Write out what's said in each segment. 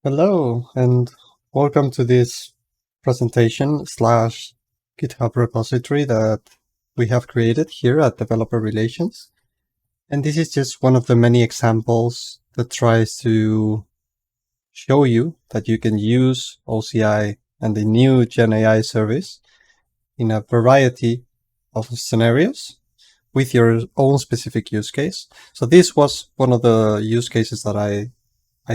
Hello, and welcome to this presentation slash GitHub repository that we have created here at Developer Relations. And this is just one of the many examples that tries to show you that you can use OCI and the new Gen AI service in a variety of scenarios with your own specific use case. So this was one of the use cases that I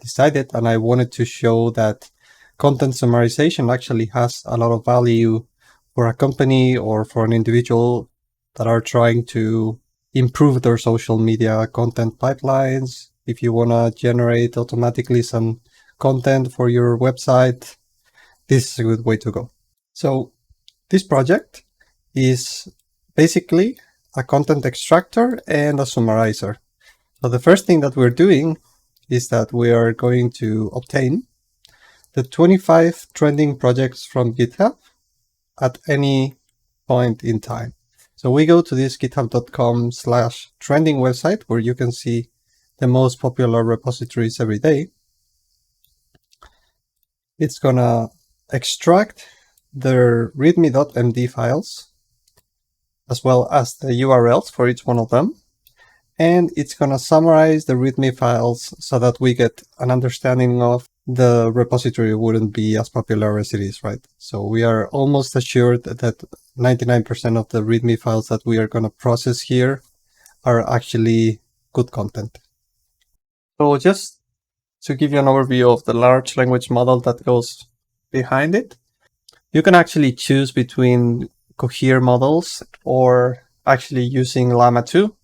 decided, and I wanted to show that content summarization actually has a lot of value for a company or for an individual that are trying to improve their social media content pipelines. If you want to generate automatically some content for your website, this is a good way to go. So this project is basically a content extractor and a summarizer. So the first thing that we're doing is that we are going to obtain the 25 trending projects from GitHub at any point in time. So we go to this github.com/trending website where you can see the most popular repositories every day. It's gonna extract their readme.md files as well as the URLs for each one of them. And it's going to summarize the README files so that we get an understanding of the repository wouldn't be as popular as it is, right? So we are almost assured that 99% of the README files that we are going to process here are actually good content. So just to give you an overview of the large language model that goes behind it, you can actually choose between Cohere models or actually using Llama 2.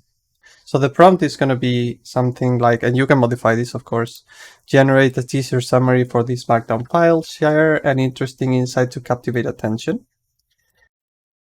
So the prompt is going to be something like, and you can modify this, of course, generate a teaser summary for this markdown file, share an interesting insight to captivate attention.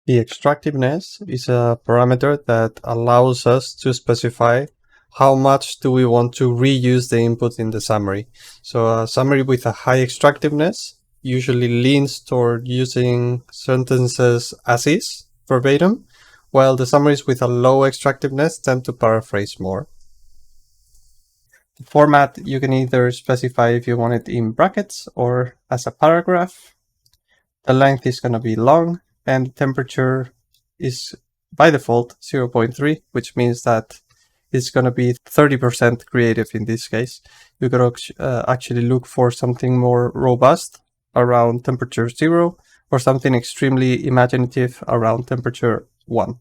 The extractiveness is a parameter that allows us to specify how much do we want to reuse the input in the summary. So a summary with a high extractiveness usually leans toward using sentences as is, verbatim, while the summaries with a low extractiveness tend to paraphrase more. The format, you can either specify if you want it in brackets or as a paragraph. The length is going to be long, and the temperature is by default 0.3, which means that it's going to be 30% creative in this case. You could actually look for something more robust around temperature 0 or something extremely imaginative around temperature 1.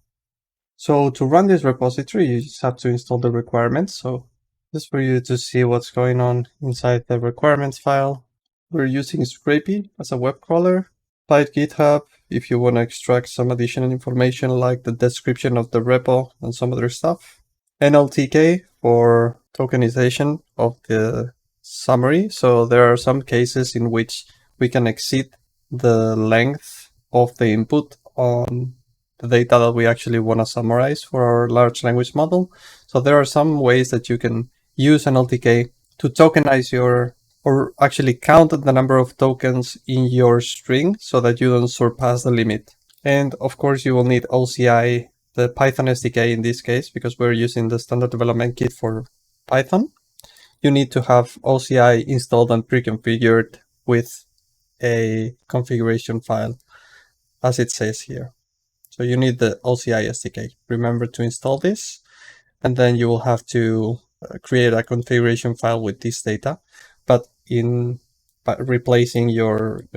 So to run this repository, you just have to install the requirements. So just for you to see what's going on inside the requirements file, we're using Scrapey as a web crawler. Cite GitHub if you want to extract some additional information like the description of the repo and some other stuff. NLTK for tokenization of the summary. So there are some cases in which we can exceed the length of the input on the data that we actually want to summarize for our large language model. So there are some ways that you can use NLTK to tokenize your, or actually count the number of tokens in your string so that you don't surpass the limit. And of course you will need OCI, the Python SDK in this case, because we're using the standard development kit for Python. You need to have OCI installed and pre-configured with a configuration file, as it says here. So you need the OCI SDK. Remember to install this, and then you will have to create a configuration file with this data, but by replacing your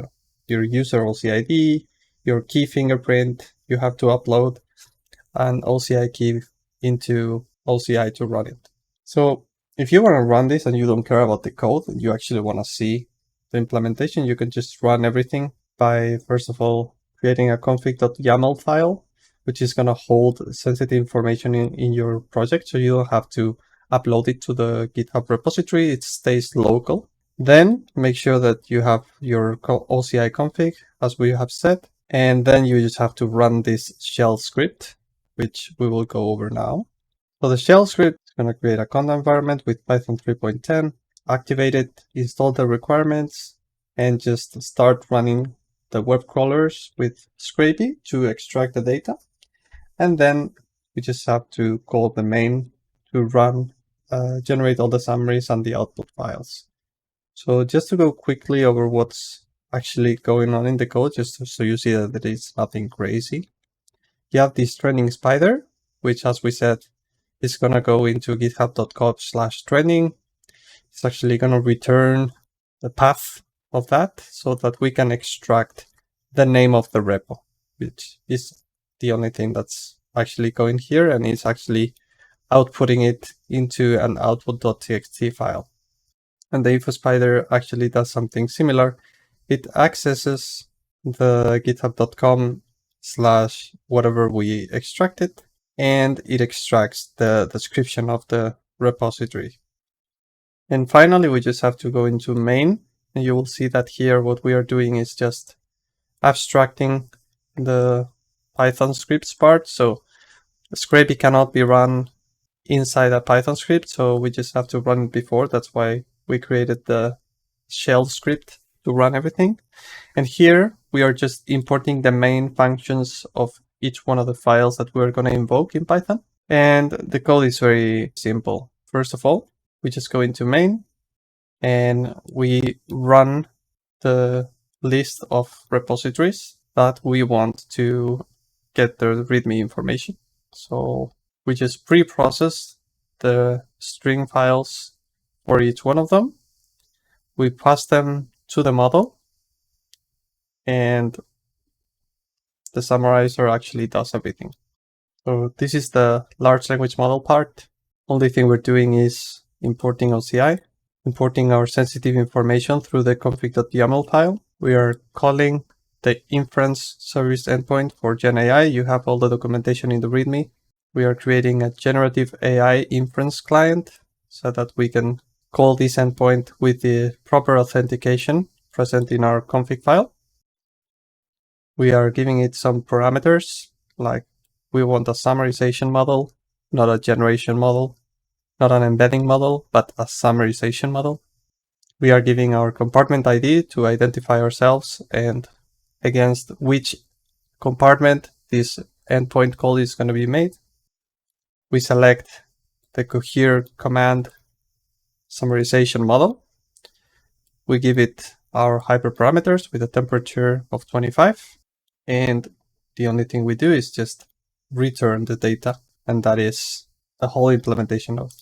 user OCID, your key fingerprint, you have to upload an OCI key into OCI to run it. So if you want to run this and you don't care about the code and you actually want to see the implementation, you can just run everything by, first of all, creating a config.yaml file, which is going to hold sensitive information in your project. So you don't have to upload it to the GitHub repository. It stays local. Then make sure that you have your OCI config, as we have said. And then you just have to run this shell script, which we will go over now. So the shell script is going to create a conda environment with Python 3.10, activate it, install the requirements, and just start running the web crawlers with Scrapey to extract the data. And then we just have to call the main to run, generate all the summaries and the output files. So just to go quickly over what's actually going on in the code, just so you see that it is nothing crazy. You have this trending spider, which, as we said, is going to go into github.com/trending. It's actually going to return the path of that so that we can extract the name of the repo, which is the only thing that's actually going here, and it's actually outputting it into an output.txt file. And the info spider actually does something similar. It accesses the github.com slash whatever we extracted, and it extracts the description of the repository. And finally, we just have to go into main, and you will see that here what we are doing is just abstracting the Python scripts part. So Scrapy cannot be run inside a Python script, so we just have to run it before. That's why we created the shell script to run everything. And here we are just importing the main functions of each one of the files that we're going to invoke in Python. And the code is very simple. First of all, we just go into main and we run the list of repositories that we want to get the README information. So we just pre-process the string files for each one of them. We pass them to the model, and the summarizer actually does everything. So this is the large language model part. Only thing we're doing is importing OCI, importing our sensitive information through the config.yaml file. We are calling the inference service endpoint for GenAI. You have all the documentation in the README. We are creating a generative AI inference client so that we can call this endpoint with the proper authentication present in our config file. We are giving it some parameters, like we want a summarization model, not a generation model, not an embedding model, but a summarization model. We are giving our compartment ID to identify ourselves and against which compartment this endpoint call is going to be made. We select the cohere command summarization model. We give it our hyperparameters with a temperature of 25. And the only thing we do is just return the data. And that is the whole implementation of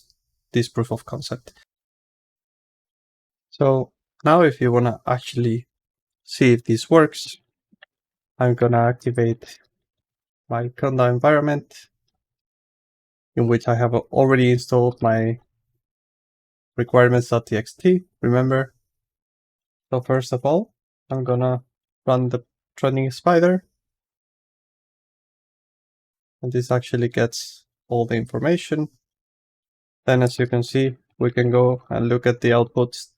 this proof of concept. So now if you want to actually see if this works, I'm going to activate my Conda environment in which I have already installed my requirements.txt, remember. So first of all, I'm going to run the trending spider. And this actually gets all the information. Then as you can see, we can go and look at the outputs.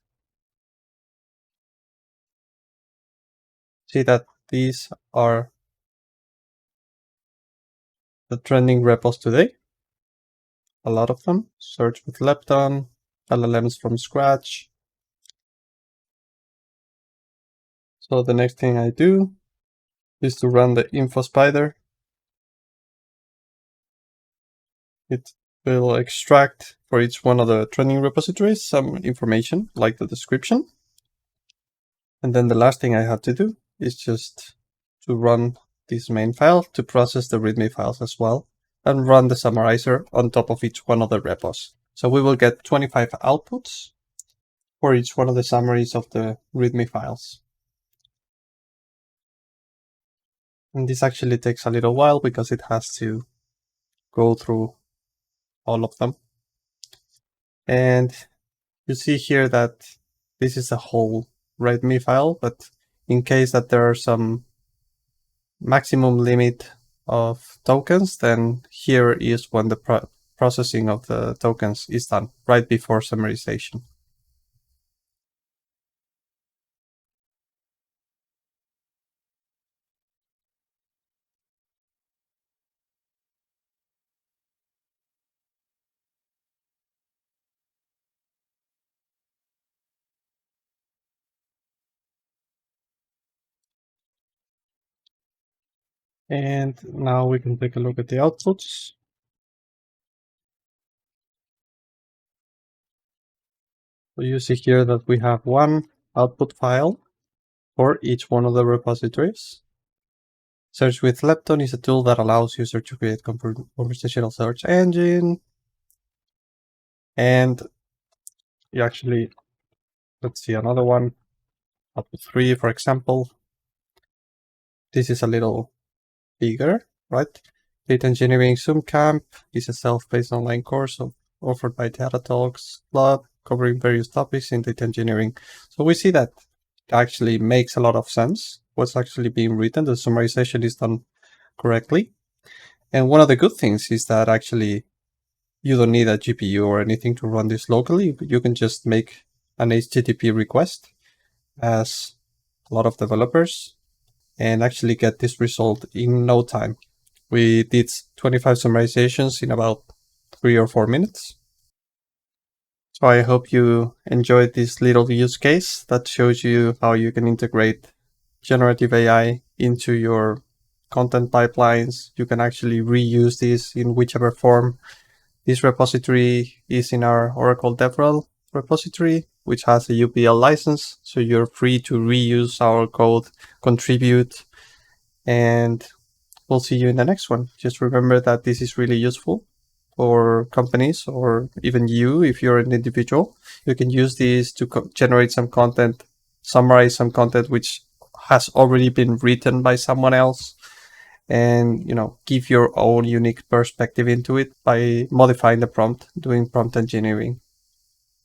See that these are the trending repos today. A lot of them. Search with Lepton, LLMs from scratch. So the next thing I do is to run the info spider. It will extract for each one of the trending repositories some information like the description. And then the last thing I have to do is just to run this main file to process the README files as well and run the summarizer on top of each one of the repos. So we will get 25 outputs for each one of the summaries of the README files. And this actually takes a little while because it has to go through all of them. And you see here that this is a whole README file, but in case that there are some maximum limit of tokens, then here is when the processing of the tokens is done, right before summarization. And now we can take a look at the outputs. So you see here that we have one output file for each one of the repositories. Search with Lepton is a tool that allows users to create conversational search engine. And you actually, let's see another one, output 3, for example. This is a little bigger, right? Data Engineering Zoom Camp is a self-paced online course offered by Data Talks Club, covering various topics in data engineering. So we see that it actually makes a lot of sense what's actually being written. The summarization is done correctly. And one of the good things is that actually you don't need a GPU or anything to run this locally. You can just make an HTTP request as a lot of developers and actually get this result in no time. We did 25 summarizations in about 3 or 4 minutes. So I hope you enjoyed this little use case that shows you how you can integrate generative AI into your content pipelines. You can actually reuse this in whichever form. This repository is in our Oracle DevRel repository, which has a UPL license. So you're free to reuse our code, contribute, and we'll see you in the next one. Just remember that this is really useful for companies or even you if you're an individual. You can use this to generate some content, summarize some content which has already been written by someone else, and give your own unique perspective into it by modifying the prompt, doing prompt engineering.